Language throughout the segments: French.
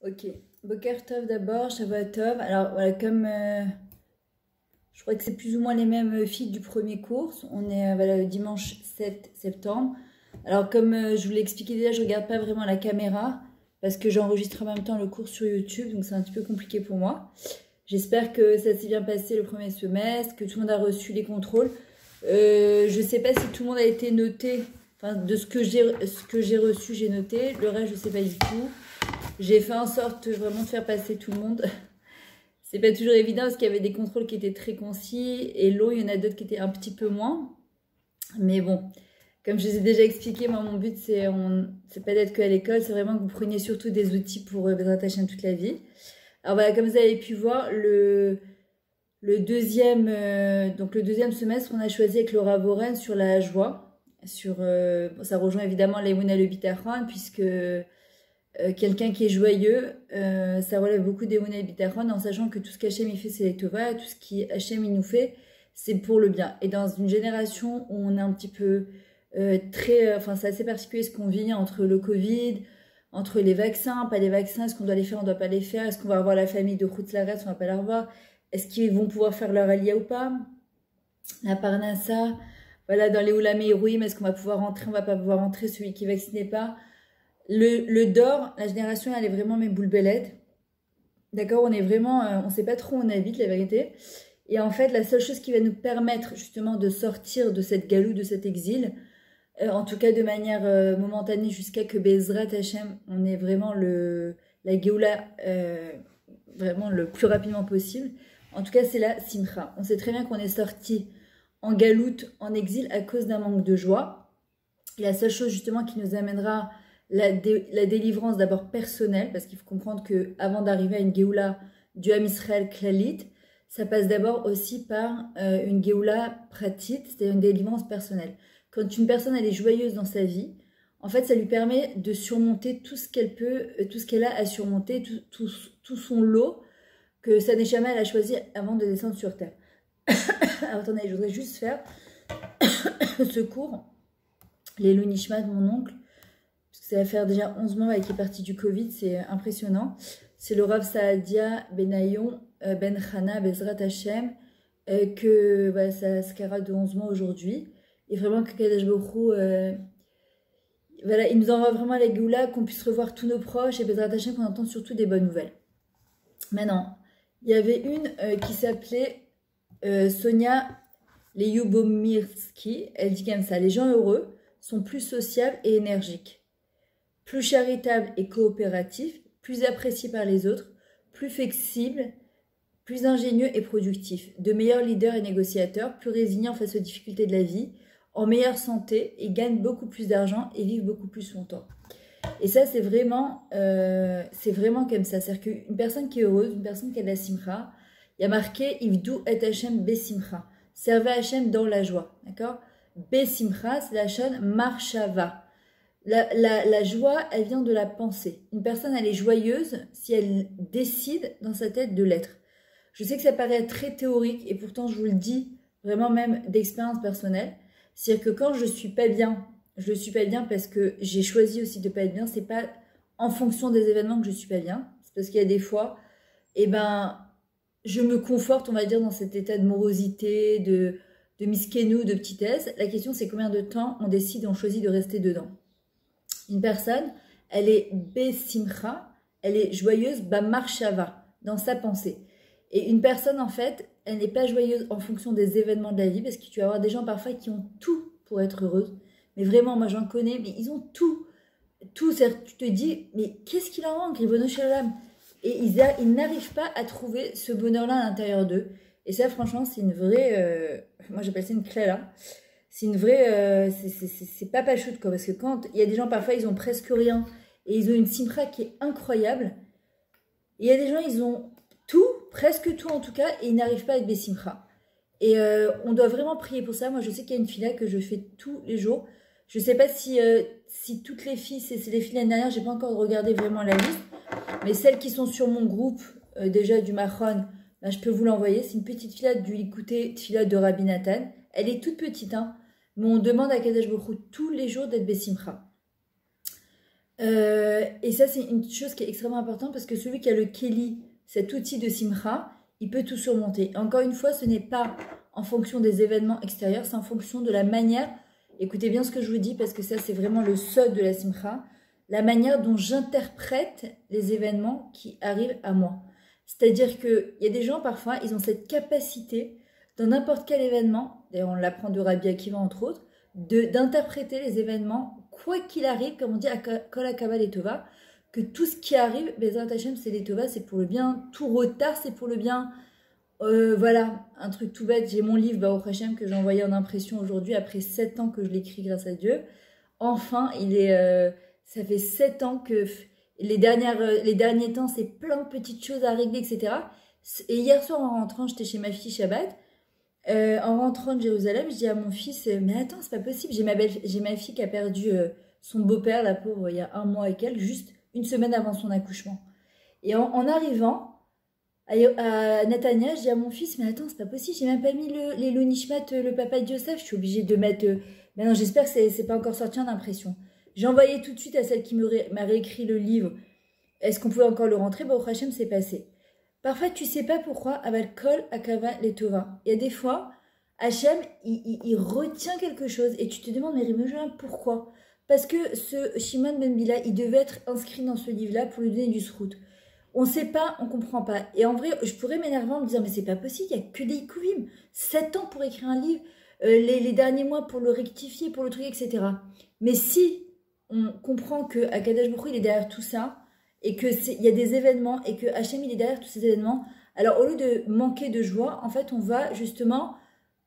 Ok, Boker Tov d'abord, Shavua Tov. Alors voilà, comme je crois que c'est plus ou moins les mêmes filles du premier cours, on est voilà, le dimanche 7 septembre. Alors comme je vous l'ai expliqué déjà, je regarde pas vraiment la caméra parce que j'enregistre en même temps le cours sur YouTube, donc c'est un petit peu compliqué pour moi. J'espère que ça s'est bien passé le premier semestre, que tout le monde a reçu les contrôles. Je sais pas si tout le monde a été noté, enfin de ce que j'ai reçu, j'ai noté. Le reste, je sais pas du tout. J'ai fait en sorte vraiment de faire passer tout le monde. C'est pas toujours évident parce qu'il y avait des contrôles qui étaient très concis et l'eau, il y en a d'autres qui étaient un petit peu moins. Mais bon, comme je vous ai déjà expliqué, moi mon but c'est pas d'être que à l'école, c'est vraiment que vous preniez surtout des outils pour vous attacher toute la vie. Alors voilà, comme vous avez pu voir, le deuxième semestre, on a choisi avec Laura Voren sur la joie. Ça rejoint évidemment l'Emouna le Bitachon, puisque quelqu'un qui est joyeux, ça relève beaucoup d'Emouna le Bitachon, en sachant que tout ce qu'Hachem il fait, c'est les Tova, tout ce qu'Hachem il nous fait, c'est pour le bien. Et dans une génération où on est un petit peu enfin c'est assez particulier ce qu'on vit entre le Covid, entre les vaccins, pas les vaccins, est-ce qu'on doit les faire, on doit pas les faire, est-ce qu'on va revoir la famille de Khoutzlaret, on va pas la revoir, est-ce qu'ils vont pouvoir faire leur alia ou pas, la Parnassa, voilà, dans les Oulamé Rouim, est-ce qu'on va pouvoir rentrer, on va pas pouvoir rentrer, celui qui est vacciné pas. Le DOR, la génération, elle est vraiment mes boules bellettes. D'accord, on est vraiment, on sait pas trop où on habite, la vérité. Et en fait, la seule chose qui va nous permettre justement de sortir de cette galoute, de cet exil, en tout cas de manière momentanée jusqu'à que Bezrat Hachem, on ait vraiment la Géoula vraiment le plus rapidement possible. En tout cas, c'est la Simcha. On sait très bien qu'on est sorti en galoute, en exil à cause d'un manque de joie. Et la seule chose justement qui nous amènera la délivrance d'abord personnelle, parce qu'il faut comprendre qu'avant d'arriver à une Géoula du Ham Israël Klalit, ça passe d'abord aussi par une Géoula pratique, c'est-à-dire une délivrance personnelle. Quand une personne elle est joyeuse dans sa vie, en fait, ça lui permet de surmonter tout ce qu'elle peut, tout ce qu'elle a à surmonter, tout son lot que sa Neshama elle a choisi avant de descendre sur terre. Alors, attendez, je voudrais juste faire ce cours, les Nishmat de mon oncle, parce que ça va faire déjà 11 mois qu'il est parti du Covid, c'est impressionnant. C'est le Rav Saadia Benayon Ben Chana Bezrat Hashem, que bah, ça skara de 11 mois aujourd'hui. Et vraiment que Kadesh Borou, voilà, il nous envoie vraiment la Géoula, qu'on puisse revoir tous nos proches et Bezrat Hashem, qu'on entende surtout des bonnes nouvelles. Maintenant, il y avait une qui s'appelait Sonia Leyubomirski. Elle dit comme ça: les gens heureux sont plus sociables et énergiques, plus charitables et coopératifs, plus appréciés par les autres, plus flexibles, plus ingénieux et productifs, de meilleurs leaders et négociateurs, plus résilients face aux difficultés de la vie, en meilleure santé et gagnent beaucoup plus d'argent et vivent beaucoup plus longtemps. Et ça, c'est vraiment comme ça. C'est-à-dire qu'une personne qui est heureuse, une personne qui a de la simcha, il y a marqué Ivdou et Hashem besimcha. Servez Hashem dans la joie. D'accord? Besimcha, c'est la chaîne marshava. La joie, elle vient de la pensée. Une personne, elle est joyeuse si elle décide dans sa tête de l'être. Je sais que ça paraît très théorique et pourtant, je vous le dis vraiment même d'expérience personnelle. C'est-à-dire que quand je ne suis pas bien, je ne suis pas bien parce que j'ai choisi aussi de ne pas être bien. C'est pas en fonction des événements que je ne suis pas bien. C'est parce qu'il y a des fois, eh ben, je me conforte, on va dire, dans cet état de morosité, de miskénou, de petitesse. La question, c'est combien de temps on décide et on choisit de rester dedans. Une personne, elle est besimcha, elle est joyeuse, marshava, dans sa pensée. Et une personne, en fait, elle n'est pas joyeuse en fonction des événements de la vie, parce que tu vas avoir des gens parfois qui ont tout pour être heureuses. Mais vraiment, moi j'en connais, mais ils ont tout. Tout, c'est-à-dire, tu te dis, mais qu'est-ce qu'il en manque, Ribono Shalom? Et ils n'arrivent pas à trouver ce bonheur-là à l'intérieur d'eux. Et ça, franchement, c'est une vraie... moi j'appelle ça une clé là. C'est une vraie... c'est pas pachoute, quoi. Parce que quand il y a des gens, parfois, ils ont presque rien. Et ils ont une simcha qui est incroyable. Et il y a des gens, ils ont tout, presque tout en tout cas, et ils n'arrivent pas à être besimcha. Et on doit vraiment prier pour ça. Moi, je sais qu'il y a une fila que je fais tous les jours. Je sais pas si toutes les filles, c'est les filles l'année dernière, j'ai pas encore regardé vraiment la liste. Mais celles qui sont sur mon groupe, déjà du Mahon, là, je peux vous l'envoyer. C'est une petite fila du Likoute, fila de Rabbi Nathan. Elle est toute petite, hein. Mais on demande à Kadesh Borou tous les jours d'être besimcha. Et ça, c'est une chose qui est extrêmement importante parce que celui qui a le Keli, cet outil de Simcha, il peut tout surmonter. Encore une fois, ce n'est pas en fonction des événements extérieurs, c'est en fonction de la manière, écoutez bien ce que je vous dis parce que ça, c'est vraiment le sod de la Simcha, la manière dont j'interprète les événements qui arrivent à moi. C'est-à-dire qu'il y a des gens, parfois, ils ont cette capacité, dans n'importe quel événement, d'ailleurs on l'apprend de Rabbi Akiva entre autres, d'interpréter les événements, quoi qu'il arrive, comme on dit à Kol HaKavah Letova, que tout ce qui arrive, Bezrat Hashem, c'est Letova, c'est pour le bien, tout retard, c'est pour le bien. Voilà, un truc tout bête, j'ai mon livre, Baruch Hashem, que j'ai envoyé en impression aujourd'hui, après 7 ans que je l'écris grâce à Dieu. Enfin, ça fait 7 ans que les derniers temps, c'est plein de petites choses à régler, etc. Et hier soir, en rentrant, j'étais chez ma fille Shabbat. En rentrant de Jérusalem, je dis à mon fils, mais attends, c'est pas possible, j'ai ma fille qui a perdu son beau-père, la pauvre, il y a 1 mois et quelques, juste une semaine avant son accouchement. Et en arrivant à Netanya, je dis à mon fils, mais attends, c'est pas possible, j'ai même pas mis les Nishmat, le papa de Yosef, je suis obligée de mettre... Maintenant, j'espère que c'est pas encore sorti en impression. J'ai envoyé tout de suite à celle qui m'a réécrit le livre, est-ce qu'on pouvait encore le rentrer? Baruch Hashem, c'est passé. Parfois, tu sais pas pourquoi, avec Kol HaKavah Letova. Il y a des fois, Hachem, il retient quelque chose et tu te demandes, mais Rimouja, pourquoi? Parce que ce Shimon Ben Bila, il devait être inscrit dans ce livre-là pour lui donner du srout. On ne sait pas, on ne comprend pas. Et en vrai, je pourrais m'énerver en me disant, mais c'est pas possible, il n'y a que des Ikouvim. 7 ans pour écrire un livre, les derniers mois pour le rectifier, pour le truc, etc. Mais si on comprend que Akadosh Baruch Hu, il est derrière tout ça, et qu'il y a des événements, et que Hachem, il est derrière tous ces événements, alors au lieu de manquer de joie, en fait, on va justement,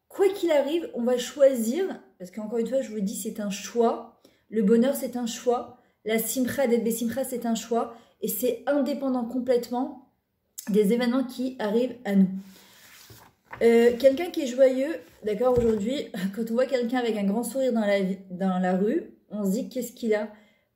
quoi qu'il arrive, on va choisir, parce qu'encore une fois, je vous dis, c'est un choix, le bonheur, c'est un choix, la simcha d'être besimcha, c'est un choix, et c'est indépendant complètement des événements qui arrivent à nous. Quelqu'un qui est joyeux, d'accord, aujourd'hui, quand on voit quelqu'un avec un grand sourire dans la rue, on se dit, qu'est-ce qu'il a?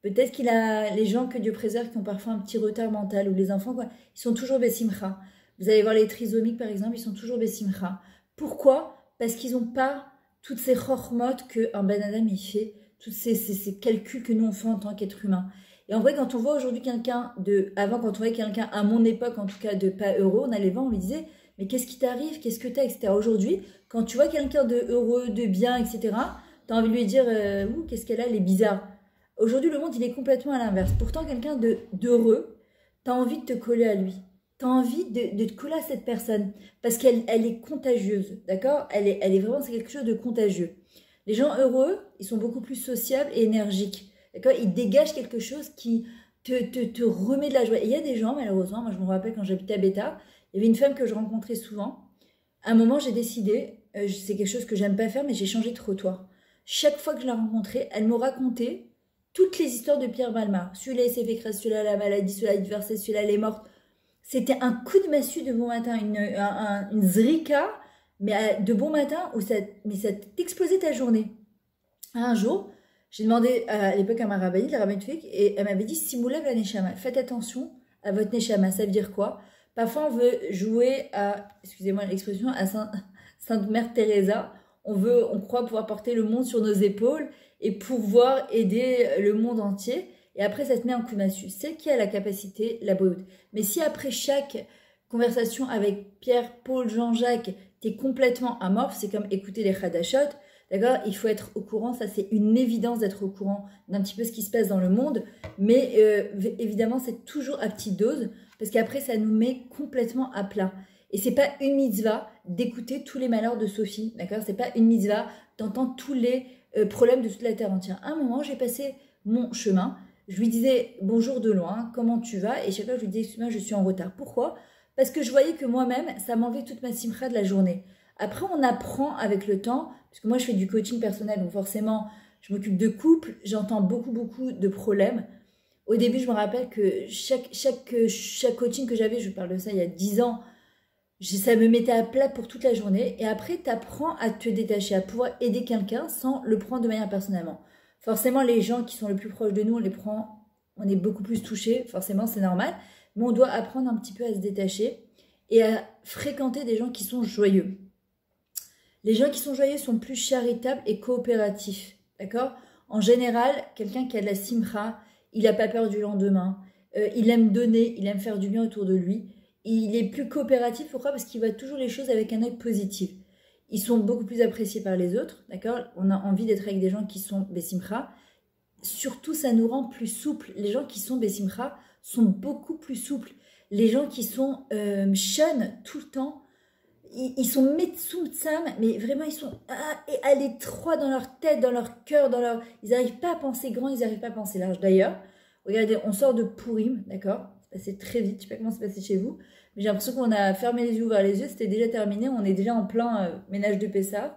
Peut-être qu'il a les gens que Dieu préserve qui ont parfois un petit retard mental, ou les enfants, quoi, ils sont toujours besimcha. Vous allez voir les trisomiques, par exemple, ils sont toujours besimcha. Pourquoi? Parce qu'ils n'ont pas toutes ces chormotes qu'un ben adam il fait, tous ces calculs que nous on fait en tant qu'être humain. Et en vrai, quand on voit aujourd'hui quelqu'un avant, quand on voyait quelqu'un, à mon époque en tout cas, de pas heureux, on allait voir, on lui disait, mais qu'est-ce qui t'arrive? Qu'est-ce que t'as, etc. Aujourd'hui, quand tu vois quelqu'un de heureux, de bien, etc., t'as envie de lui dire, qu'est-ce qu'elle a, elle est bizarre. Aujourd'hui, le monde, il est complètement à l'inverse. Pourtant, quelqu'un d'heureux, t'as envie de te coller à lui. T'as envie de te coller à cette personne. Parce qu'elle est contagieuse, d'accord? Elle est vraiment, c'est quelque chose de contagieux. Les gens heureux, ils sont beaucoup plus sociables et énergiques. D'accord? Ils dégagent quelque chose qui te remet de la joie. Et il y a des gens, malheureusement, moi je me rappelle quand j'habitais à Béta, il y avait une femme que je rencontrais souvent. À un moment, j'ai décidé, c'est quelque chose que j'aime pas faire, mais j'ai changé de trottoir. Chaque fois que je la rencontrais, elle me racontait toutes les histoires de Pierre Balmar. Celui-là, il s'est fait crasser, celui-là, la maladie, celui-là, il versé, celui-là, elle est morte. C'était un coup de massue de bon matin, une zrika, mais de bon matin, où ça t'explosait ta journée. Un jour, j'ai demandé à l'époque à ma rabbinite, la rabbinite Fik, et elle m'avait dit, Simoulev la Neshama, faites attention à votre Neshama. Ça veut dire quoi? Parfois, on veut jouer à, excusez-moi l'expression, à Sainte Mère Teresa. On croit pouvoir porter le monde sur nos épaules et pouvoir aider le monde entier. Et après, ça te met en coup de massue. Celle qui a la capacité, la beauté. Mais si après chaque conversation avec Pierre, Paul, Jean-Jacques, t'es complètement amorphe, c'est comme écouter les Hadashot, d'accord? Il faut être au courant, ça c'est une évidence d'être au courant d'un petit peu ce qui se passe dans le monde. Mais évidemment, c'est toujours à petite dose, parce qu'après, ça nous met complètement à plat. Et c'est pas une mitzvah d'écouter tous les malheurs de Sophie, d'accord? C'est pas une mitzvah d'entendre tous les problèmes de toute la terre entière. À un moment, j'ai passé mon chemin, je lui disais bonjour de loin, comment tu vas? Et chaque fois, je lui disais excuse-moi, je suis en retard. Pourquoi? Parce que je voyais que moi-même, ça m'enlevait toute ma simcha de la journée. Après, on apprend avec le temps, parce que moi, je fais du coaching personnel, donc forcément, je m'occupe de couple, j'entends beaucoup de problèmes. Au début, je me rappelle que chaque coaching que j'avais, je parle de ça il y a 10 ans, ça me mettait à plat pour toute la journée. Et après, tu apprends à te détacher, à pouvoir aider quelqu'un sans le prendre de manière personnellement. Forcément, les gens qui sont les plus proches de nous, on est beaucoup plus touchés, forcément, c'est normal. Mais on doit apprendre un petit peu à se détacher et à fréquenter des gens qui sont joyeux. Les gens qui sont joyeux sont plus charitables et coopératifs, d'accord? En général, quelqu'un qui a de la simcha, il n'a pas peur du lendemain, il aime donner, il aime faire du bien autour de lui. Il est plus coopératif, pourquoi? Parce qu'il voit toujours les choses avec un œil positif. Ils sont beaucoup plus appréciés par les autres, d'accord? On a envie d'être avec des gens qui sont Bessimcha. Surtout, ça nous rend plus souples. Les gens qui sont Bessimcha sont beaucoup plus souples. Les gens qui sont shun tout le temps, ils sont Metsoumtsam, mais vraiment, ils sont à l'étroit dans leur tête, dans leur cœur, ils n'arrivent pas à penser grand, ils n'arrivent pas à penser large. D'ailleurs, regardez, on sort de Purim, d'accord? C'est passé très vite, je ne sais pas comment c'est passé chez vous, mais j'ai l'impression qu'on a fermé les yeux, ouvert les yeux, c'était déjà terminé, on est déjà en plein ménage de Pessah.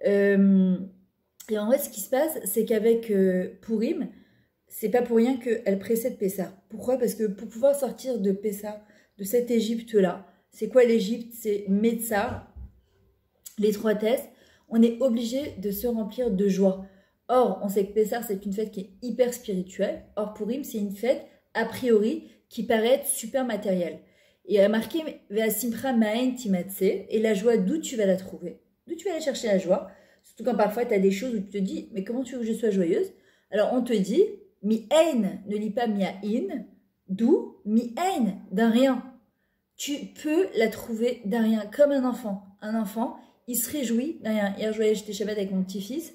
Et en vrai, ce qui se passe, c'est qu'avec Purim, c'est pas pour rien qu'elle précède Pessah. Pourquoi? Parce que pour pouvoir sortir de Pessah, de cette Égypte-là, c'est quoi l'Égypte? C'est Métzar, l'étroitesse. On est obligé de se remplir de joie. Or, on sait que Pessah, c'est une fête qui est hyper spirituelle. Or, Purim, c'est une fête, a priori, qui paraît être super matérielle. Et il y a marqué « Ve'asimcha ma'en timatse » et la joie, d'où tu vas la trouver? D'où tu vas aller chercher la joie? Surtout quand parfois, tu as des choses où tu te dis « Mais comment tu veux que je sois joyeuse ?» Alors, on te dit « Mi-ein » ne lis pas « mi-ain », d'où « mi-ein » d'un rien. Tu peux la trouver d'un rien, comme un enfant. Un enfant, il se réjouit d'un rien. Hier, je voyais, j'étais Shabbat avec mon petit-fils.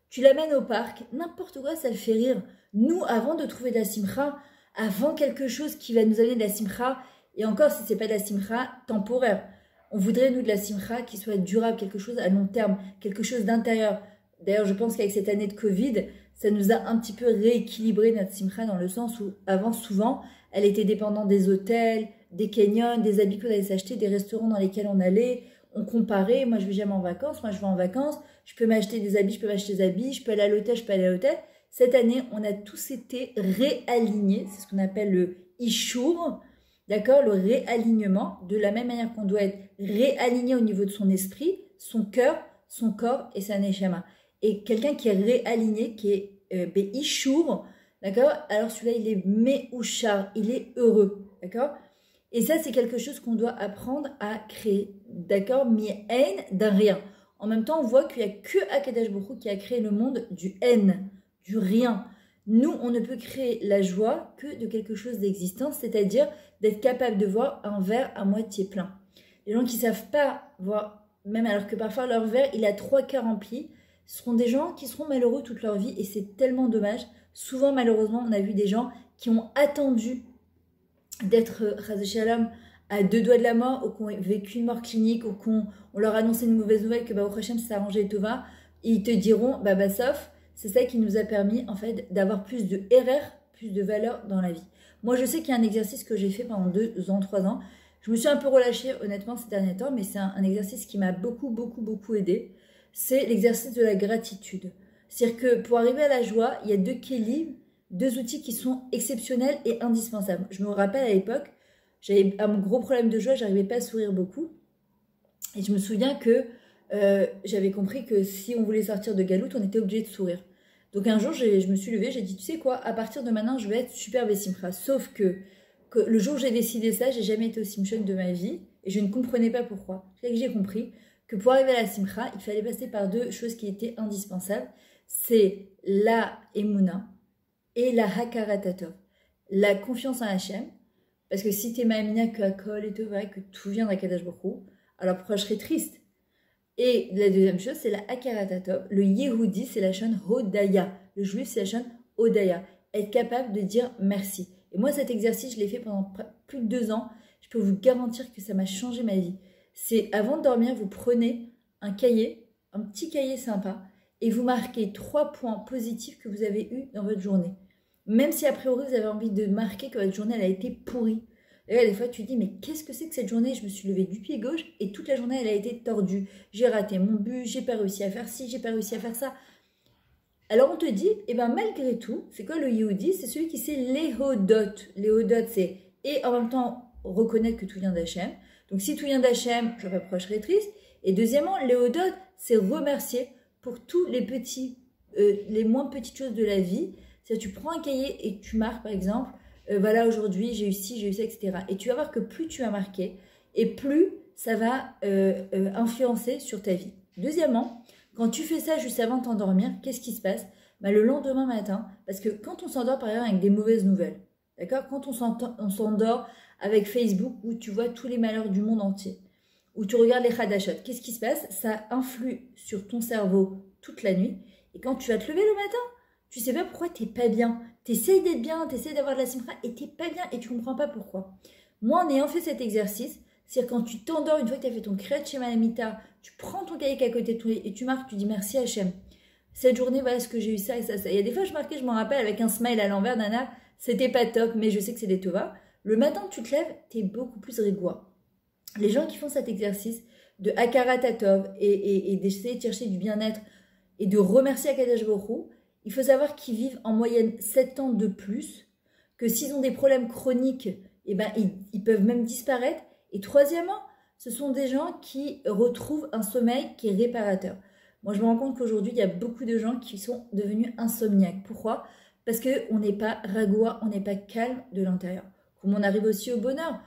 Tu l'amènes au parc, n'importe quoi, ça le fait rire. Nous, avant de trouver de la simcha, avant quelque chose qui va nous amener de la simcha, et encore si ce n'est pas de la simcha temporaire, on voudrait, nous, de la simcha qui soit durable, quelque chose à long terme, quelque chose d'intérieur. D'ailleurs, je pense qu'avec cette année de Covid, ça nous a un petit peu rééquilibré notre simcha dans le sens où, avant, souvent, elle était dépendante des hôtels, des canyons, des habits qu'on allait s'acheter, des restaurants dans lesquels on allait, on comparait, moi je vais jamais en vacances, moi je vais en vacances, je peux m'acheter des habits, je peux m'acheter des habits, je peux aller à l'hôtel, je peux aller à l'hôtel. Cette année, on a tous été réalignés, c'est ce qu'on appelle le Ishour, d'accord, le réalignement, de la même manière qu'on doit être réaligné au niveau de son esprit, son cœur, son corps et sa neshama. Et quelqu'un qui est réaligné, qui est Ishour, d'accord, alors celui-là il est Meouchar, il est heureux, d'accord. Et ça, c'est quelque chose qu'on doit apprendre à créer. D'accord? Mi-haine d'un rien. En même temps, on voit qu'il n'y a que Akadosh Baruch Hu qui a créé le monde du haine, du rien. Nous, on ne peut créer la joie que de quelque chose d'existant, c'est-à-dire d'être capable de voir un verre à moitié plein. Les gens qui ne savent pas voir, même alors que parfois leur verre, il a 3/4 rempli, seront des gens qui seront malheureux toute leur vie et c'est tellement dommage. Souvent, malheureusement, on a vu des gens qui ont attendu d'être Shalom à 2 doigts de la mort ou qui ont vécu une mort clinique ou qu'on leur a annoncé une mauvaise nouvelle que au Hachem ça s'est arrangé et tout va, et ils te diront sauf, c'est ça qui nous a permis en fait d'avoir plus de RR, plus de valeur dans la vie. Moi je sais qu'il y a un exercice que j'ai fait pendant 2 ans, 3 ans, je me suis un peu relâchée honnêtement ces derniers temps, mais c'est un exercice qui m'a beaucoup aidé, c'est l'exercice de la gratitude. C'est-à-dire que pour arriver à la joie, il y a 2 kélim, 2 outils qui sont exceptionnels et indispensables. Je me rappelle à l'époque, j'avais un gros problème de joie, j'arrivais pas à sourire beaucoup. Et je me souviens que j'avais compris que si on voulait sortir de galoute, on était obligé de sourire. Donc un jour, je me suis levée, j'ai dit, tu sais quoi, à partir de maintenant, je vais être super Bessimcha. Sauf que le jour où j'ai décidé ça, j'ai jamais été aussi simchon de ma vie et je ne comprenais pas pourquoi. C'est là que j'ai compris que pour arriver à la simcha, il fallait passer par 2 choses qui étaient indispensables. C'est la Emouna et la Hakaratata, la confiance en Hachem, parce que si t'es Ma'amina que Hakol et tout, vrai que tout vient d'Akadosh Baruch Hu, alors pourquoi je serais triste? Et la deuxième chose, c'est la Hakaratata, le Yehudi, c'est la chaîne Hodaya, le juif, c'est la chaîne Hodaya, être capable de dire merci. Et moi, cet exercice, je l'ai fait pendant plus de 2 ans, je peux vous garantir que ça m'a changé ma vie. C'est avant de dormir, vous prenez un cahier, un petit cahier sympa, et vous marquez 3 points positifs que vous avez eus dans votre journée. Même si a priori vous avez envie de marquer que votre journée elle a été pourrie. Et là, des fois tu te dis mais qu'est-ce que c'est que cette journée? Je me suis levée du pied gauche et toute la journée elle a été tordue. J'ai raté mon but, j'ai pas réussi à faire ci, j'ai pas réussi à faire ça. Alors on te dit, malgré tout, c'est quoi le Yehudi? C'est celui qui sait l'éhodot. L'éhodot c'est et en même temps reconnaître que tout vient d'Hachem. Donc si tout vient d'Hachem, je m'approcherai triste. Et deuxièmement, l'éhodot c'est remercier pour tous les petits, les moins petites choses de la vie. C'est-à-dire tu prends un cahier et tu marques par exemple, voilà aujourd'hui j'ai eu ci, j'ai eu ça, etc. Et tu vas voir que plus tu as marqué et plus ça va influencer sur ta vie. Deuxièmement, quand tu fais ça juste avant de t'endormir, qu'est-ce qui se passe? bah, le lendemain matin, parce que quand on s'endort par exemple avec des mauvaises nouvelles, d'accord, quand on s'endort avec Facebook où tu vois tous les malheurs du monde entier, où tu regardes les Hadashot, qu'est-ce qui se passe? Ça influe sur ton cerveau toute la nuit. Et quand tu vas te lever le matin, tu sais pas pourquoi t'es pas bien. Tu essayes d'être bien, tu essayes d'avoir de la simra et t'es pas bien et tu comprends pas pourquoi. Moi, en ayant fait cet exercice, c'est-à-dire quand tu t'endors, une fois que tu as fait ton Kriyat Shema Lamita, tu prends ton cahier à côté de toi et tu marques, tu dis merci Hachem. Cette journée, voilà ce que j'ai eu, ça et ça, ça. Il y a des fois, je marquais, je m'en rappelle, avec un smile à l'envers, nana, c'était pas top, mais je sais que c'est des tova. Le matin que tu te lèves, tu es beaucoup plus rigoureux. Les gens qui font cet exercice de Hakarat Hatov et d'essayer de chercher du bien-être et de remercier Akadosh Baruch Hu, il faut savoir qu'ils vivent en moyenne 7 ans de plus, que s'ils ont des problèmes chroniques, eh ben, ils peuvent même disparaître. Et troisièmement, ce sont des gens qui retrouvent un sommeil qui est réparateur. Moi, je me rends compte qu'aujourd'hui, il y a beaucoup de gens qui sont devenus insomniaques. Pourquoi? Parce qu'on n'est pas ragoua, on n'est pas calme de l'intérieur. Comme on arrive aussi au bonheur.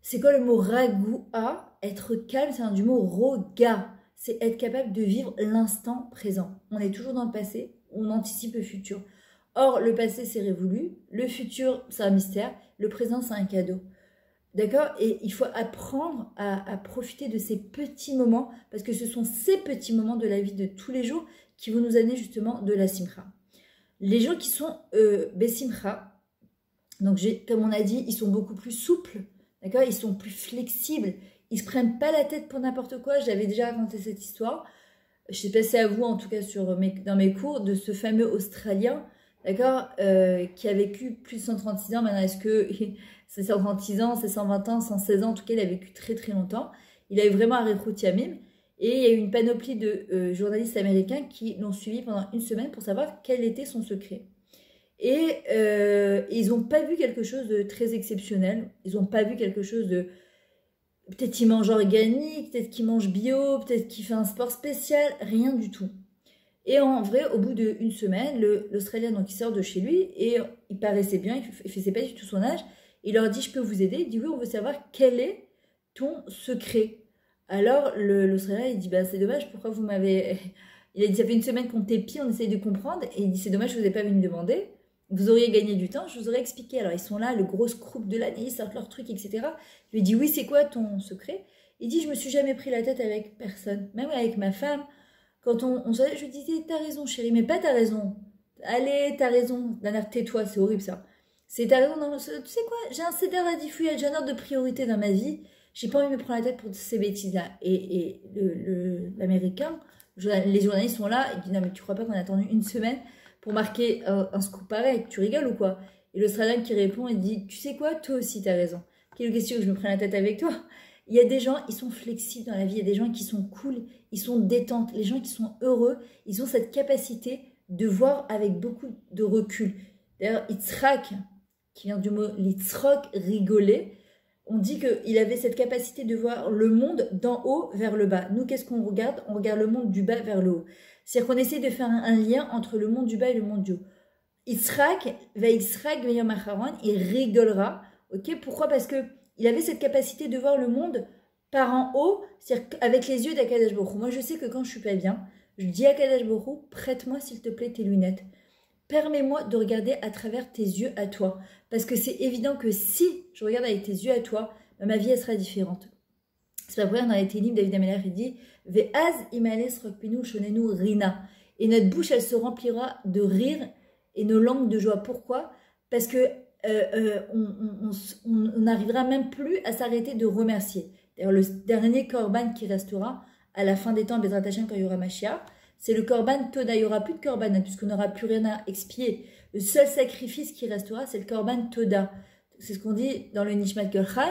C'est quoi le mot ragoua? Être calme, c'est du mot roga. C'est être capable de vivre l'instant présent. On est toujours dans le passé, on anticipe le futur. Or, le passé, c'est révolu. Le futur, c'est un mystère. Le présent, c'est un cadeau. D'accord? Et il faut apprendre à profiter de ces petits moments, parce que ce sont ces petits moments de la vie de tous les jours qui vont nous amener justement de la simcha. Les gens qui sont besimcha, donc comme on a dit, ils sont beaucoup plus souples, d'accord? Ils sont plus flexibles, ils se prennent pas la tête pour n'importe quoi. J'avais déjà raconté cette histoire, je sais pas si à vous en tout cas dans mes cours, de ce fameux Australien, d'accord, qui a vécu plus de 136 ans. Maintenant, est-ce que c'est 136 ans, c'est 120 ans, 116 ans? En tout cas, il a vécu très très longtemps. Il a eu vraiment un Réchout Yamim. Et il y a eu une panoplie de journalistes américains qui l'ont suivi pendant une semaine pour savoir quel était son secret. Et ils n'ont pas vu quelque chose de très exceptionnel. Ils n'ont pas vu quelque chose de... Peut-être qu'il mange organique, peut-être qu'il mange bio, peut-être qu'il fait un sport spécial. Rien du tout. Et en vrai, au bout d'une semaine, l'Australien, donc, il sort de chez lui et il paraissait bien, il faisait pas du tout son âge. Il leur dit, je peux vous aider? Il dit, oui, on veut savoir quel est ton secret. Alors, l'Australien, il dit, bah, c'est dommage, pourquoi vous m'avez... Il a dit, ça fait une semaine qu'on t'épie, on essaye de comprendre. Et il dit, c'est dommage, je ne vous ai pas venu me demander. Vous auriez gagné du temps, je vous aurais expliqué. Alors, ils sont là, le gros groupe de l'année, ils sortent leurs trucs, etc. Je lui ai dit, oui, c'est quoi ton secret? Il dit, je me suis jamais pris la tête avec personne, même avec ma femme. Quand on se... Je lui disais, t'as raison, chérie, mais pas t'as raison. Allez, t'as raison. Nana, tais-toi, c'est horrible ça. C'est t'as raison. Tu sais quoi? J'ai un céder à diffuser, j'ai un ordre de priorité dans ma vie. J'ai pas envie de me prendre la tête pour ces bêtises-là. Et l'américain, les journalistes sont là, ils disent, non, mais tu crois pas qu'on a attendu une semaine pour marquer un scoop pareil? Tu rigoles ou quoi? Et l'Australien qui répond, il dit, tu sais quoi? Toi aussi, t'as raison. Quelle question que je me prenne la tête avec toi? Il y a des gens, ils sont flexibles dans la vie, il y a des gens qui sont cool, ils sont détentes, les gens qui sont heureux, ils ont cette capacité de voir avec beaucoup de recul. D'ailleurs, Yitzhak, qui vient du mot litzrok, rigoler, on dit qu'il avait cette capacité de voir le monde d'en haut vers le bas. Nous, qu'est-ce qu'on regarde? On regarde le monde du bas vers le haut. C'est-à-dire qu'on essaie de faire un lien entre le monde du bas et le monde du haut. Yitzhak, il rigolera. Ok? Pourquoi? Parce que il avait cette capacité de voir le monde par en haut, c'est-à-dire avec les yeux d'Akadosh Baruch Hu. Moi, je sais que quand je suis pas bien, je dis à Akadosh Baruch Hu, prête-moi s'il te plaît tes lunettes. Permets-moi de regarder à travers tes yeux à toi. Parce que c'est évident que si je regarde avec tes yeux à toi, ma vie, elle sera différente. C'est pas vrai, dans les Télim, David Ameller, il dit « Ve'az imales rokpinu shonenu rina » et notre bouche, elle se remplira de rire et nos langues de joie. Pourquoi? Parce que on n'arrivera même plus à s'arrêter de remercier. D'ailleurs, le dernier korban qui restera à la fin des temps, Bezrat Hashem, quand il y aura Mashiach, c'est le korban Toda. Il n'y aura plus de korban, puisqu'on n'aura plus rien à expier. Le seul sacrifice qui restera, c'est le korban Toda. C'est ce qu'on dit dans le Nishmat Golchai.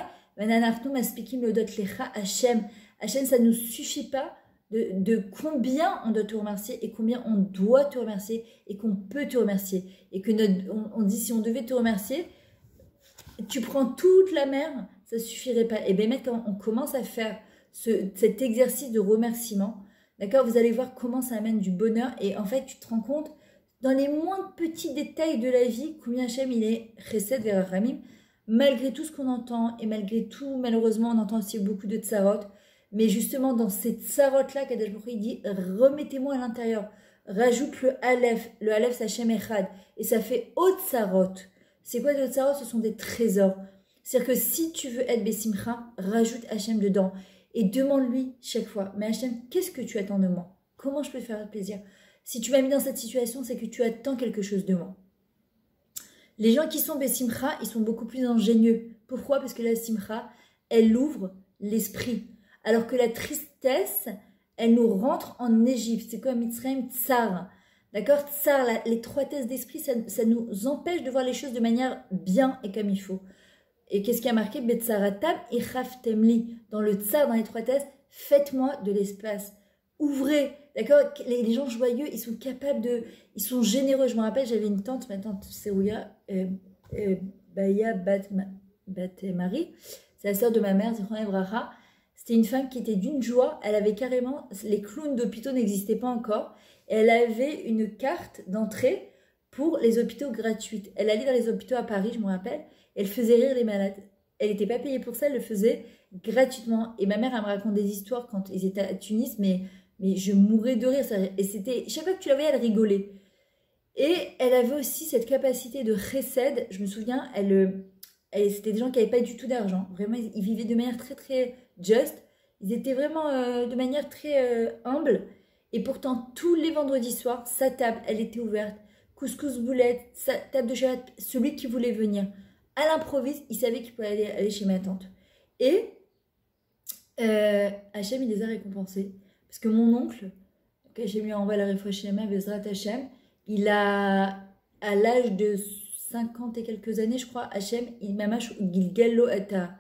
Hashem. Hashem, ça ne nous suffit pas de combien on doit te remercier et combien on doit te remercier et qu'on peut te remercier. Et que on dit, si on devait te remercier, tu prends toute la mer, ça ne suffirait pas. Et bien maintenant, on commence à faire cet exercice de remerciement, d'accord, vous allez voir comment ça amène du bonheur. Et en fait, tu te rends compte, dans les moindres petits détails de la vie, combien Hachem, il est chesed vers Ramim, malgré tout ce qu'on entend, et malgré tout, malheureusement, on entend aussi beaucoup de tsarot. Mais justement, dans ces tsarot-là, Kadosh Baruch Hu, il dit, remettez-moi à l'intérieur, rajoute le Aleph. Le Aleph, c'est Hashem Echad. Et ça fait Otsarot. C'est quoi les Otsarot? Ce sont des trésors. C'est-à-dire que si tu veux être Bessimcha, rajoute Hashem dedans. Et demande-lui chaque fois, mais Hashem, qu'est-ce que tu attends de moi? Comment je peux te faire plaisir? Si tu m'as mis dans cette situation, c'est que tu attends quelque chose de moi. Les gens qui sont Bessimcha, ils sont beaucoup plus ingénieux. Pourquoi? Parce que la Simcha, elle ouvre l'esprit. Alors que la tristesse, elle nous rentre en Égypte. C'est comme Mitzrayim Tsar. D'accord? Tsar, l'étroitesse d'esprit, ça nous empêche de voir les choses de manière bien et comme il faut. Et qu'est-ce qui a marqué? Betsaratam et Chaftemli. Dans le Tsar, dans l'étroitesse, faites-moi de l'espace. Ouvrez. D'accord? Les gens joyeux, ils sont capables de... Ils sont généreux. Je me rappelle, j'avais une tante, ma tante Serouya, Baya Marie. C'est la sœur de ma mère, Zichron Evracha. C'était une femme qui était d'une joie. Elle avait carrément... Les clowns d'hôpitaux n'existaient pas encore. Et elle avait une carte d'entrée pour les hôpitaux gratuites. Elle allait dans les hôpitaux à Paris, je me rappelle. Elle faisait rire les malades. Elle n'était pas payée pour ça, elle le faisait gratuitement. Et ma mère, elle me raconte des histoires quand ils étaient à Tunis, mais je mourais de rire. Et c'était... Chaque fois que tu la voyais, elle rigolait. Et elle avait aussi cette capacité de chesed. Je me souviens, c'était des gens qui n'avaient pas du tout d'argent. Vraiment, ils vivaient de manière très, très juste. Ils étaient vraiment de manière très humble. Et pourtant, tous les vendredis soirs, sa table, elle était ouverte. Couscous boulette, sa table de chalat, celui qui voulait venir. À l'improviste, il savait qu'il pouvait aller chez ma tante. Et Hachem, il les a récompensés. Parce que mon oncle, Hachem lui a envoyé la réfouche chez ma Bezrat Hachem, il a, à l'âge de 50 et quelques années, je crois, Hachem, il m'a mâché Gilgallo Ata.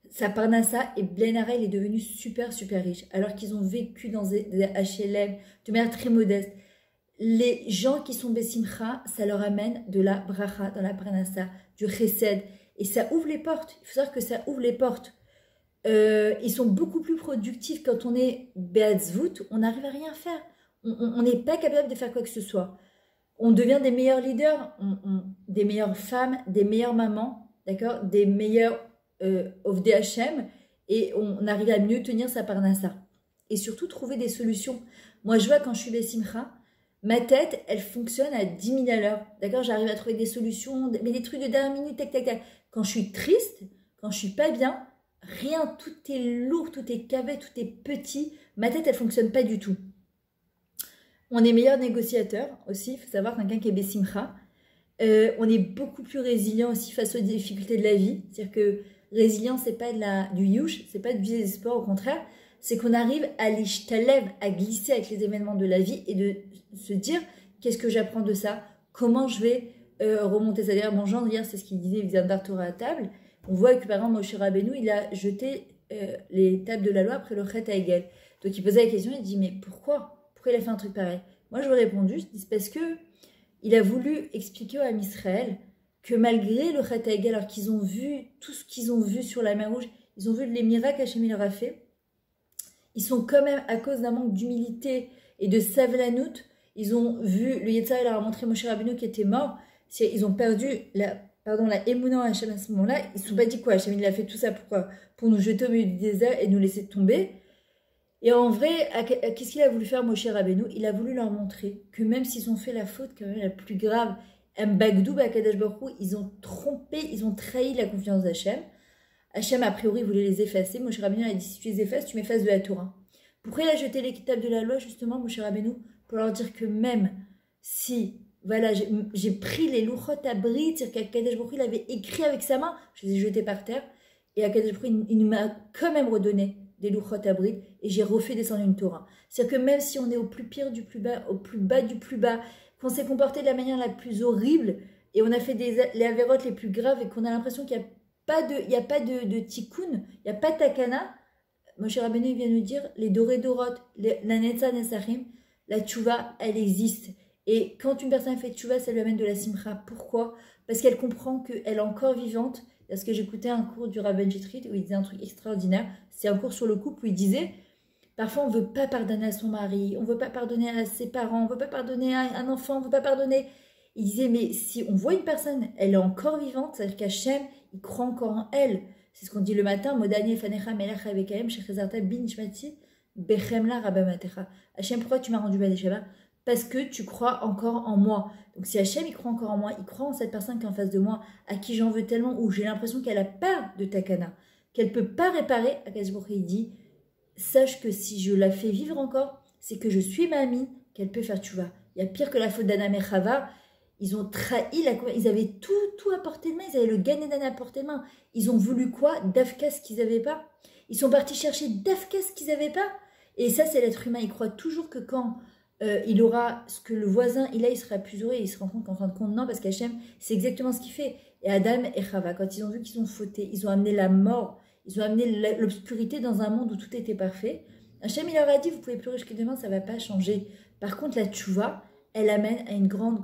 Sa parnassa et Blenara, il est devenu super, super riche. Alors qu'ils ont vécu dans des HLM de manière très modeste. Les gens qui sont Bessimcha, ça leur amène de la bracha dans la parnassa, du chesed. Et ça ouvre les portes. Il faut savoir que ça ouvre les portes. Ils sont beaucoup plus productifs quand on est Beatzvut. On n'arrive à rien faire. On n'est pas capable de faire quoi que ce soit. On devient des meilleurs leaders, des meilleures femmes, des meilleures mamans, d'accord, des meilleurs Ovdei Hashem, et on arrive à mieux tenir sa parnassa. Et surtout trouver des solutions. Moi, je vois quand je suis Bessimcha, ma tête, elle fonctionne à 10 000 à l'heure. D'accord? J'arrive à trouver des solutions, mais des trucs de dernière minute, tac, tac, tac. Quand je suis triste, quand je suis pas bien, rien, tout est lourd, tout est cavé, tout est petit. Ma tête, elle fonctionne pas du tout. On est meilleur négociateur aussi. Il faut savoir, quelqu'un qui est Bessimcha, on est beaucoup plus résilient aussi face aux difficultés de la vie. C'est-à-dire que résilient, c'est pas du youch, c'est pas du désespoir, au contraire. C'est qu'on arrive à l'ishtalev, à glisser avec les événements de la vie et de se dire qu'est-ce que j'apprends de ça, comment je vais remonter ça. D'ailleurs, mon gendre, hier, c'est ce qu'il disait, il faisait un Torah à table. On voit que par exemple, Moshe Rabbeinu, il a jeté les tables de la loi après le Chet Haegel. Donc il posait la question, il dit mais pourquoi il a fait un truc pareil? Moi, je lui ai répondu, je dis c'est parce que il a voulu expliquer à Israël que malgré le Chet Haegel, alors qu'ils ont vu tout ce qu'ils ont vu sur la mer Rouge, ils ont vu les miracles qu'Hachem leur a fait. Ils sont quand même, à cause d'un manque d'humilité et de savlanout, ils ont vu, le Yetzirah leur a montré Moshe Rabbeinu qui était mort. Ils ont perdu la émouna en Hachem à ce moment-là. Ils ne se sont pas dit quoi, Hachem il a fait tout ça pourquoi? Pour nous jeter au milieu du désert et nous laisser tomber. Et en vrai, qu'est-ce qu'il a voulu faire Moshe Rabbeinu? Il a voulu leur montrer que même s'ils ont fait la faute quand même la plus grave, Mbagdou, Bakadosh Baruch Hu, ils ont trompé, ils ont trahi la confiance d'Hachem. Hachem, a priori, voulait les effacer. Moshe Rabbeinu a dit, si tu les effaces, tu m'effaces de la Torah. Pourquoi il a jeté les tables de la loi, justement, Moshe Rabbeinu? Pour leur dire que même si, voilà, j'ai pris les louchot à bride, c'est-à-dire qu'Akadosh Baruch Hu, il avait écrit avec sa main, je les ai jetés par terre, et Akadosh Baruch Hu, il nous m'a quand même redonné des louchot à bride, et j'ai refait descendre une Torah. C'est-à-dire que même si on est au plus pire du plus bas, au plus bas du plus bas, qu'on s'est comporté de la manière la plus horrible, et on a fait les avérotes les plus graves, et qu'on a l'impression qu'il n'y a pas de tikkun, il n'y a pas de takana, Moshe Rabbeinu vient nous dire, les doré dorot, la netza nesachim, la tchouva, elle existe. Et quand une personne fait tchouva, ça lui amène de la simcha. Pourquoi? Parce qu'elle comprend qu'elle est encore vivante. Parce que j'écoutais un cours du Rabban Jitrit où il disait un truc extraordinaire. C'est un cours sur le couple où il disait, parfois on ne veut pas pardonner à son mari, on ne veut pas pardonner à ses parents, on ne veut pas pardonner à un enfant, on ne veut pas pardonner. Il disait, mais si on voit une personne, elle est encore vivante, c'est-à-dire qu'Hachem, il croit encore en elle. C'est ce qu'on dit le matin, Modani fanecha melech avekaim shechezarta bin shmati bechemla rabamatecha. Hachem, pourquoi tu m'as rendu Badeshava? parce que tu crois encore en moi. Donc si Hachem, il croit encore en moi, il croit en cette personne qui est en face de moi, à qui j'en veux tellement, où j'ai l'impression qu'elle a peur de Takana, qu'elle ne peut pas réparer, Akadosh Baruch Hu, il dit, sache que si je la fais vivre encore, c'est que je suis ma amie, qu'elle peut faire tchouva. Il y a pire que la faute d'Adam et Chava. Ils ont trahi ils avaient tout à portée de main, ils avaient le Gan Eden à portée de main. Ils ont voulu quoi? D'Afka ce qu'ils n'avaient pas. Ils sont partis chercher d'Afka ce qu'ils n'avaient pas. Et ça, c'est l'être humain. Il croit toujours que quand il aura ce que le voisin il a, il sera plus heureux. Et il se rend compte qu'en fin de compte, non, parce qu'Hachem, c'est exactement ce qu'il fait. Et Adam et Chava, quand ils ont vu qu'ils ont fauté, ils ont amené la mort, ils ont amené l'obscurité dans un monde où tout était parfait. Hachem, il leur a dit, vous pouvez pleurer jusqu'à demain, ça ne va pas changer. Par contre, la tchouva, elle amène à une grande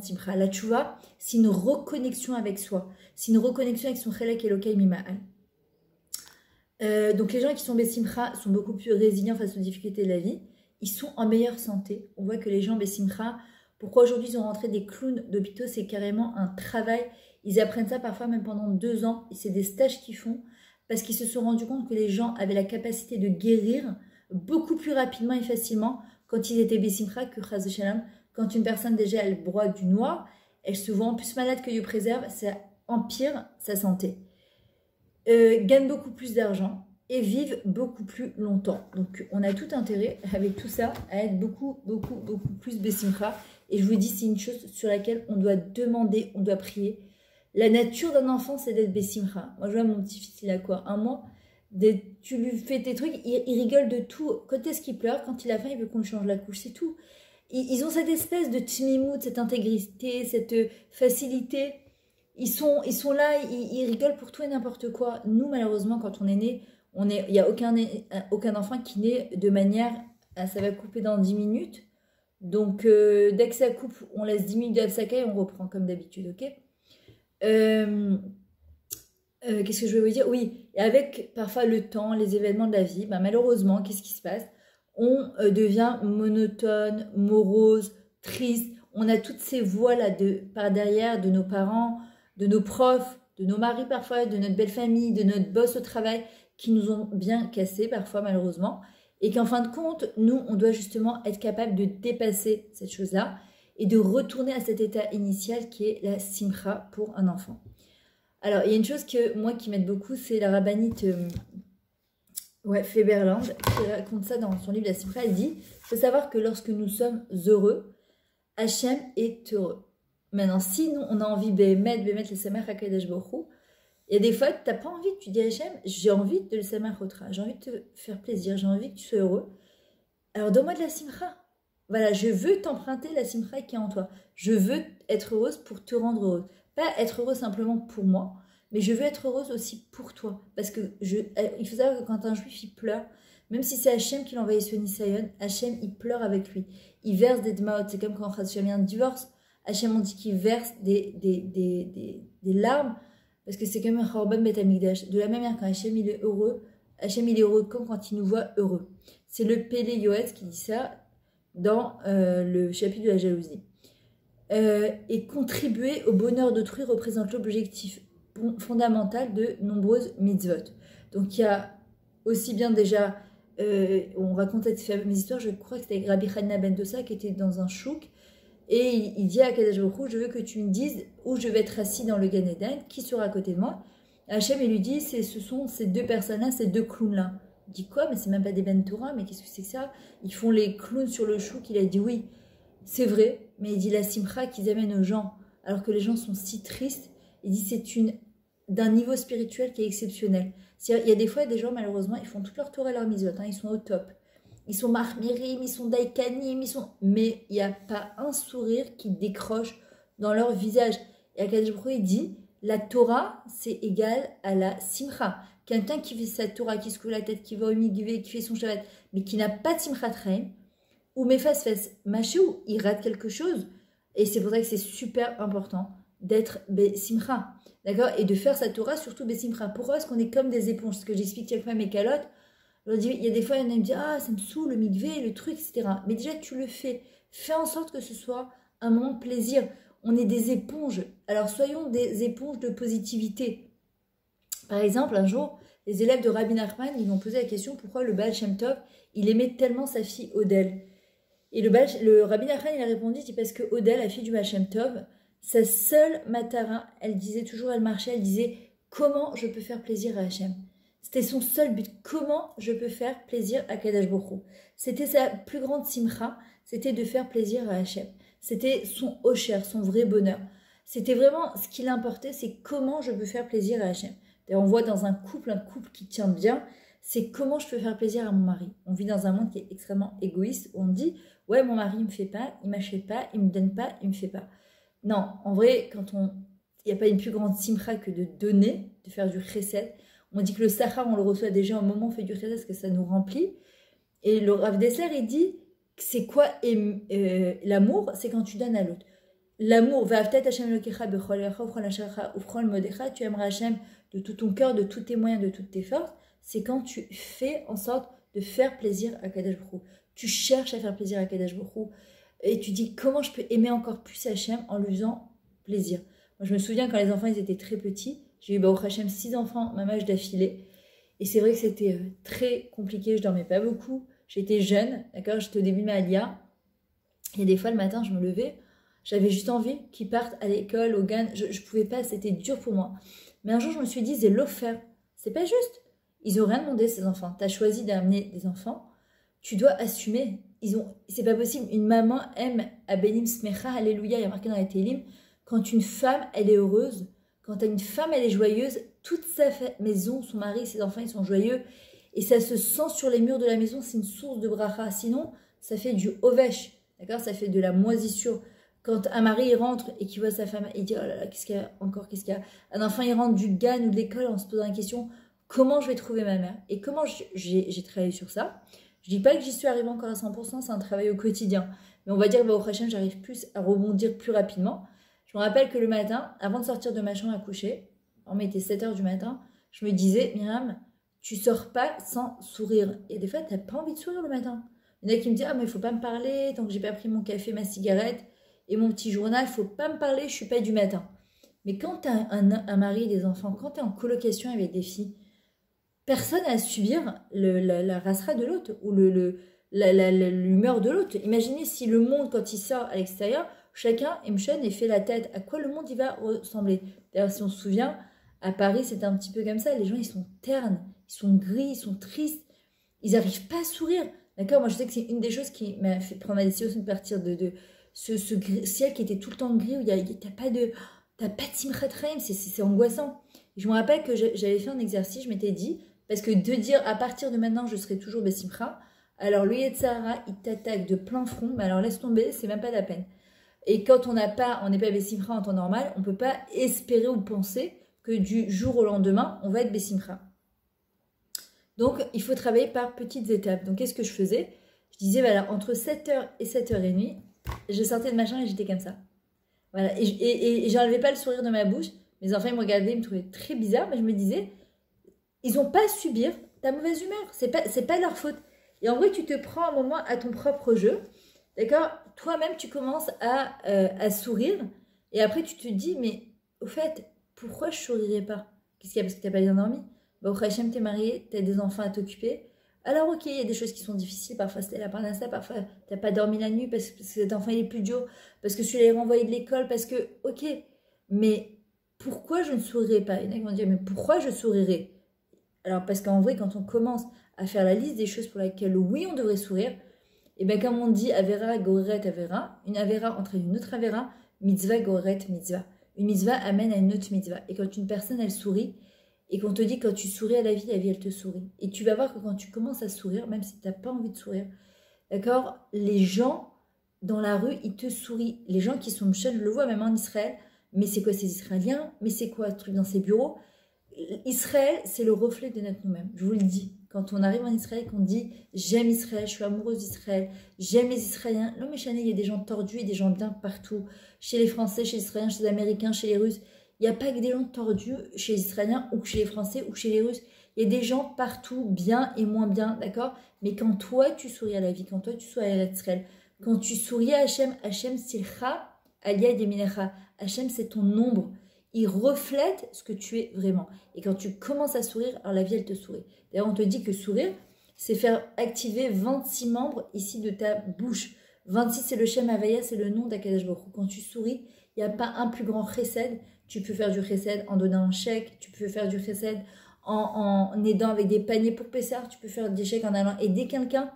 simcha. La tchouva, c'est une reconnexion avec soi. C'est une reconnexion avec son chelek Elokai Mima'al. Donc les gens qui sont Bessimcha sont beaucoup plus résilients face aux difficultés de la vie. Ils sont en meilleure santé. On voit que les gens Bessimcha, pourquoi aujourd'hui ils ont rentré des clowns d'hôpitaux, c'est carrément un travail. Ils apprennent ça parfois même pendant 2 ans. Et c'est des stages qu'ils font parce qu'ils se sont rendus compte que les gens avaient la capacité de guérir beaucoup plus rapidement et facilement quand ils étaient Bessimcha que Chaz Shalom. Quand une personne déjà elle broie du noir, elle se voit en plus malade que Dieu préserve, ça empire sa santé. Gagne beaucoup plus d'argent et vivent beaucoup plus longtemps. Donc on a tout intérêt avec tout ça à être beaucoup plus Bessimcha. Et je vous dis, c'est une chose sur laquelle on doit demander, on doit prier. La nature d'un enfant, c'est d'être Bessimcha. Moi je vois mon petit-fils, il a quoi, 1 mois, tu lui fais tes trucs, il rigole de tout. Quand est-ce qu'il pleure? Quand il a faim, il veut qu'on lui change la couche, c'est tout. Ils ont cette espèce de tmimout, cette intégrité, cette facilité. Ils sont là, ils rigolent pour tout et n'importe quoi. Nous, malheureusement, quand on est né, il n'y a aucun enfant qui naît de manière ça va couper dans 10 minutes. Donc, dès que ça coupe, on laisse 10 minutes d'Afsaka et on reprend comme d'habitude, ok? Qu'est-ce que je veux vous dire? Oui, et avec parfois le temps, les événements de la vie, malheureusement, qu'est-ce qui se passe? On devient monotone, morose, triste. On a toutes ces voix-là par derrière de nos parents, de nos profs, de nos maris parfois, de notre belle famille, de notre boss au travail, qui nous ont bien cassés parfois malheureusement. Et qu'en fin de compte, nous, on doit justement être capable de dépasser cette chose-là et de retourner à cet état initial qui est la simcha pour un enfant. Alors, il y a une chose que moi qui m'aide beaucoup, c'est la rabbinite... Feberland, qui raconte ça dans son livre La Simcha, elle dit, il faut savoir que lorsque nous sommes heureux, Hachem est heureux. Maintenant, si nous, on a envie de mettre le Samach HaKadosh Baruch Hu, il y a des fois, tu n'as pas envie, tu dis à Hachem, j'ai envie de le Samach Otra, j'ai envie de te faire plaisir, j'ai envie que tu sois heureux. Alors, donne-moi de la Simcha. Voilà, je veux t'emprunter la Simcha qui est en toi. Je veux être heureuse pour te rendre heureuse. Pas être heureuse simplement pour moi, mais je veux être heureuse aussi pour toi. Parce que il faut savoir que quand un juif, il pleure, même si c'est Hachem qui l'envahit sur Nisayon, Hachem, il pleure avec lui. Il verse des dmaot. C'est comme quand Hachem vient de divorce. Hachem, on dit qu'il verse des larmes. Parce que c'est comme un Chorban Bet Hamikdash. De la même manière, quand Hachem, il est heureux, Hachem, il est heureux quand il nous voit heureux. C'est le Pélé Yoetz qui dit ça dans le chapitre de la jalousie. Et contribuer au bonheur d'autrui représente l'objectif fondamentale de nombreuses mitzvot. Donc il y a aussi bien déjà, on raconte cette fameuse histoire, je crois que c'était avec Rabbi Hanina ben Dosa qui était dans un chouk, et il dit à Kadosh Baruch Hu, je veux que tu me dises où je vais être assis dans le Gan Eden, qui sera à côté de moi. Hachem, il lui dit, ce sont ces 2 personnes-là, ces 2 clowns-là. Il dit quoi? Mais c'est même pas des Ben Torah, mais qu'est-ce que c'est que ça? Ils font les clowns sur le chouk. Il a dit oui, c'est vrai, mais il dit la simcha qu'ils amènent aux gens, alors que les gens sont si tristes. Il dit c'est d'un niveau spirituel qui est exceptionnel. Il y a des fois, des gens, malheureusement, ils font toute leur Torah et leur mitzvot, ils sont au top. Ils sont mahmirim, ils sont daikanim, mais il n'y a pas un sourire qui décroche dans leur visage. Et Akadosh Baruch Hu, il dit, la Torah, c'est égal à la simcha. Quelqu'un qui fait sa Torah, qui se coule la tête, qui va au mikvé, qui fait son Shabbat, mais qui n'a pas de simchat chaim, ou mefas machou, il rate quelque chose. Et c'est pour ça que c'est super important d'être simcha. D'accord? Et de faire sa Torah, surtout Bessimcha. Pourquoi est-ce qu'on est comme des éponges? Ce que j'explique chaque fois à mes calottes. Je leur dis, il y a des fois, il y en a qui me disent, ah, ça me saoule, le mikvé, le truc, etc. Mais déjà, tu le fais. Fais en sorte que ce soit un moment de plaisir. On est des éponges. Alors, soyons des éponges de positivité. Par exemple, un jour, les élèves de Rabbi Nachman, ils m'ont posé la question, pourquoi le Baal Shem Tov, il aimait tellement sa fille Odel? Et le Rabbi Nachman, il a répondu, il dit, parce que Odel, la fille du Baal Shem Tov, sa seule matara, elle disait toujours, elle marchait, elle disait, comment je peux faire plaisir à Hachem? C'était son seul but, comment je peux faire plaisir à Kadash Baruch Hu. C'était sa plus grande simcha, c'était de faire plaisir à Hachem. C'était son osher, son vrai bonheur. C'était vraiment ce qui l'importait, c'est comment je peux faire plaisir à Hachem. D'ailleurs, on voit dans un couple qui tient bien, c'est comment je peux faire plaisir à mon mari. On vit dans un monde qui est extrêmement égoïste, où on dit, ouais, mon mari, il me fait pas, il m'achète pas, il me donne pas, il me fait pas. Non, en vrai, il n'y a pas une plus grande simcha que de donner, de faire du chesed. On dit que le sachar, on le reçoit déjà au moment où on fait du chesed, parce que ça nous remplit. Et le Rav Dessler, il dit, c'est quoi l'amour? C'est quand tu donnes à l'autre. L'amour, tu aimeras Hachem de tout ton cœur, de tous tes moyens, de toutes tes forces. C'est quand tu fais en sorte de faire plaisir à Kadash Baruch Hu. Tu cherches à faire plaisir à Kadash Baruch Hu. Et tu dis, comment je peux aimer encore plus Hachem en lui faisant plaisir. Moi, je me souviens quand les enfants ils étaient très petits, j'ai eu Baruch Hachem 6 enfants, même âge d'affilée. Et c'est vrai que c'était très compliqué, je dormais pas beaucoup. J'étais jeune, d'accord, j'étais au début de ma alia. Et des fois, le matin, je me levais, j'avais juste envie qu'ils partent à l'école, au GAN. Je pouvais pas, c'était dur pour moi. Mais un jour, je me suis dit, c'est l'offert. C'est pas juste. Ils ont rien demandé, ces enfants. Tu as choisi d'amener des enfants. Tu dois assumer. C'est pas possible. Une maman aime Abenim Smecha, Alléluia, il y a marqué dans les Télim. Quand une femme, elle est heureuse, quand une femme, elle est joyeuse, toute sa maison, son mari, ses enfants, ils sont joyeux. Et ça se sent sur les murs de la maison, c'est une source de bracha. Sinon, ça fait du ovesh, d'accord? Ça fait de la moisissure. Quand un mari il rentre et qu'il voit sa femme, il dit oh là là, qu'est-ce qu'il y a encore, qu'est-ce qu'il y a? Un enfant il rentre du GAN ou de l'école en se posant la question comment je vais trouver ma mère? Et comment j'ai travaillé sur ça? Je dis pas que j'y suis arrivée encore à 100%, c'est un travail au quotidien. Mais on va dire au prochain, j'arrive plus à rebondir plus rapidement. Je me rappelle que le matin, avant de sortir de ma chambre à coucher, on mettait 7h du matin, je me disais Myriam, tu sors pas sans sourire. Et des fois, tu n'as pas envie de sourire le matin. Il y en a qui me disent ah mais il faut pas me parler tant que j'ai pas pris mon café, ma cigarette et mon petit journal, il faut pas me parler, je suis pas du matin. Mais quand tu as un mari et des enfants, quand tu es en colocation avec des filles, personne n'a à subir la racera de l'autre ou l'humeur de l'autre. Imaginez si le monde, quand il sort à l'extérieur, chacun émotionne et fait la tête. À quoi le monde il va ressembler? D'ailleurs, si on se souvient, à Paris, c'était un petit peu comme ça. Les gens, ils sont ternes, ils sont gris, ils sont tristes. Ils n'arrivent pas à sourire. D'accord? Moi, je sais que c'est une des choses qui m'a fait prendre la décision de partir de ce ciel qui était tout le temps gris, où t'as pas de simchat chaim, c'est angoissant. Et je me rappelle que j'avais fait un exercice, je m'étais dit, parce que de dire à partir de maintenant, je serai toujours Bessimcha, alors le Yetzirah, il t'attaque de plein front, mais alors laisse tomber, c'est même pas la peine. Et quand on n'est pas Bessimcha en temps normal, on ne peut pas espérer ou penser que du jour au lendemain, on va être Bessimcha. Donc, il faut travailler par petites étapes. Donc, qu'est-ce que je faisais? Je disais, voilà, entre 7h et 7h30, je sortais de ma chambre et j'étais comme ça. Voilà. Et j'enlevais pas le sourire de ma bouche. Mes enfants, ils me regardaient, ils me trouvaient très bizarre, mais je me disais, ils n'ont pas à subir ta mauvaise humeur. C'est pas leur faute. Et en vrai, tu te prends un moment à ton propre jeu. D'accord? Toi-même, tu commences à sourire. Et après, tu te dis, mais au fait, pourquoi je sourirais pas? Qu'est-ce qu'il y a? Parce que tu n'as pas bien dormi? Bah, au Hachem, tu es marié, tu as des enfants à t'occuper. Alors, ok, il y a des choses qui sont difficiles. Parfois, c'était la parnassa. Parfois, tu n'as pas dormi la nuit parce que cet enfant, il est plus dur. Parce que tu l'as renvoyé de l'école. Parce que, ok, mais pourquoi je ne sourirais pas? Il y en a qui vont dire, mais pourquoi je sourirais? Alors, parce qu'en vrai, quand on commence à faire la liste des choses pour lesquelles, oui, on devrait sourire, et bien, comme on dit, Avera, Goret, Avera, une Avera entraîne une autre Avera, Mitzvah, Goret, Mitzvah. Une Mitzvah amène à une autre Mitzvah. Et quand une personne, elle sourit, et qu'on te dit, quand tu souris à la vie, elle te sourit. Et tu vas voir que quand tu commences à sourire, même si tu n'as pas envie de sourire, d'accord, les gens dans la rue, ils te sourient. Les gens qui sont jeunes, je le vois même en Israël, mais c'est quoi ces Israéliens? Mais c'est quoi ce truc dans ces bureaux? Israël, c'est le reflet de notre nous-mêmes. Je vous le dis. Quand on arrive en Israël, qu'on dit j'aime Israël, je suis amoureuse d'Israël, j'aime les Israéliens. Non, mais Chanel, il y a des gens tordus et des gens bien partout. Chez les Français, chez les Israéliens, chez les Américains, chez les Russes. Il n'y a pas que des gens tordus chez les Israéliens ou chez les Français ou chez les Russes. Il y a des gens partout, bien et moins bien, d'accord? Mais quand toi, tu souris à la vie, quand toi, tu souris à Israël, quand tu souris à Hachem, Hachem, silcha, aliyah deminecha. Hachem, c'est ton ombre. Il reflète ce que tu es vraiment. Et quand tu commences à sourire, alors la vie, elle te sourit. D'ailleurs, on te dit que sourire, c'est faire activer 26 membres ici de ta bouche. 26, c'est le Shem Havaya, c'est le nom d'Akadosh Baruch Hu. Quand tu souris, il n'y a pas un plus grand chesed. Tu peux faire du chesed en donnant un chèque, tu peux faire du chesed en aidant avec des paniers pour Pessah, tu peux faire des chèques en allant aider quelqu'un.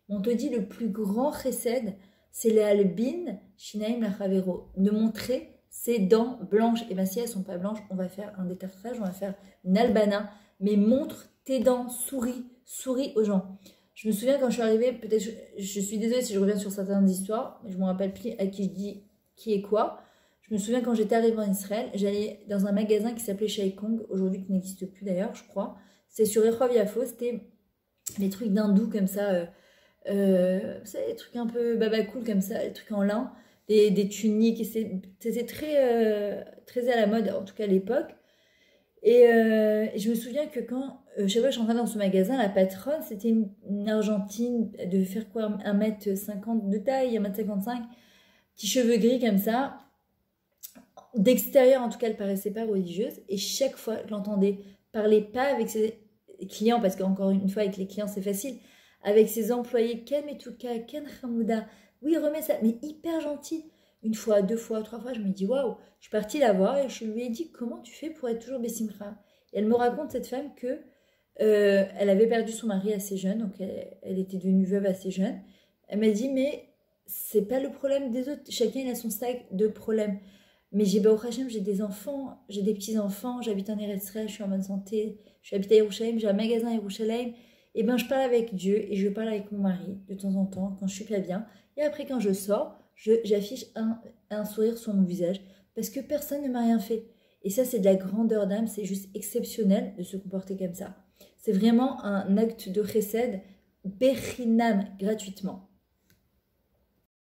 On te dit le plus grand chesed, c'est les albin, shinaim lachavero. De montrer ses dents blanches. Et bien si elles ne sont pas blanches, on va faire un détartrage, on va faire une albana. Mais montre tes dents, souris aux gens. Je me souviens quand je suis arrivée, peut-être, je suis désolée si je reviens sur certaines histoires, mais je ne me rappelle plus à qui je dis qui est quoi. Je me souviens quand j'étais arrivée en Israël, j'allais dans un magasin qui s'appelait Shai Kong, aujourd'hui qui n'existe plus d'ailleurs, je crois. C'est sur Rehov Yafo, c'était les trucs d'hindou comme ça, vous savez, les trucs un peu baba cool comme ça, les trucs en lin, des tuniques, et c'était très à la mode, en tout cas à l'époque. Et je me souviens que quand chaque fois que je rentrais dans ce magasin, la patronne, c'était une Argentine, elle devait faire quoi, 1m50 de taille, 1m55, petits cheveux gris comme ça. D'extérieur, en tout cas, elle paraissait pas religieuse. Et chaque fois, je l'entendais parler pas avec ses clients, parce qu'encore une fois, avec les clients, c'est facile. Avec ses employés, Ken Metuka, Ken Hamouda. Oui, remets ça, mais hyper gentil. Une fois, deux fois, trois fois, je me dis waouh. Je suis partie la voir et je lui ai dit comment tu fais pour être toujours Bessimcha. Et elle me raconte, cette femme, que elle avait perdu son mari assez jeune, donc elle était devenue veuve assez jeune. Elle m'a dit mais c'est pas le problème des autres, chacun il a son sac de problèmes. Mais j'ai Baruch Hashem, j'ai des enfants, j'ai des petits-enfants, j'habite en Eretz Israël, je suis en bonne santé, je habite à Yerushalayim, j'ai un magasin à Yerushalayim. Et ben je parle avec Dieu et je parle avec mon mari de temps en temps quand je suis pas bien. Et après quand je sors, j'affiche un sourire sur mon visage parce que personne ne m'a rien fait. Et ça c'est de la grandeur d'âme, c'est juste exceptionnel de se comporter comme ça. C'est vraiment un acte de chesed, bechinam, gratuitement.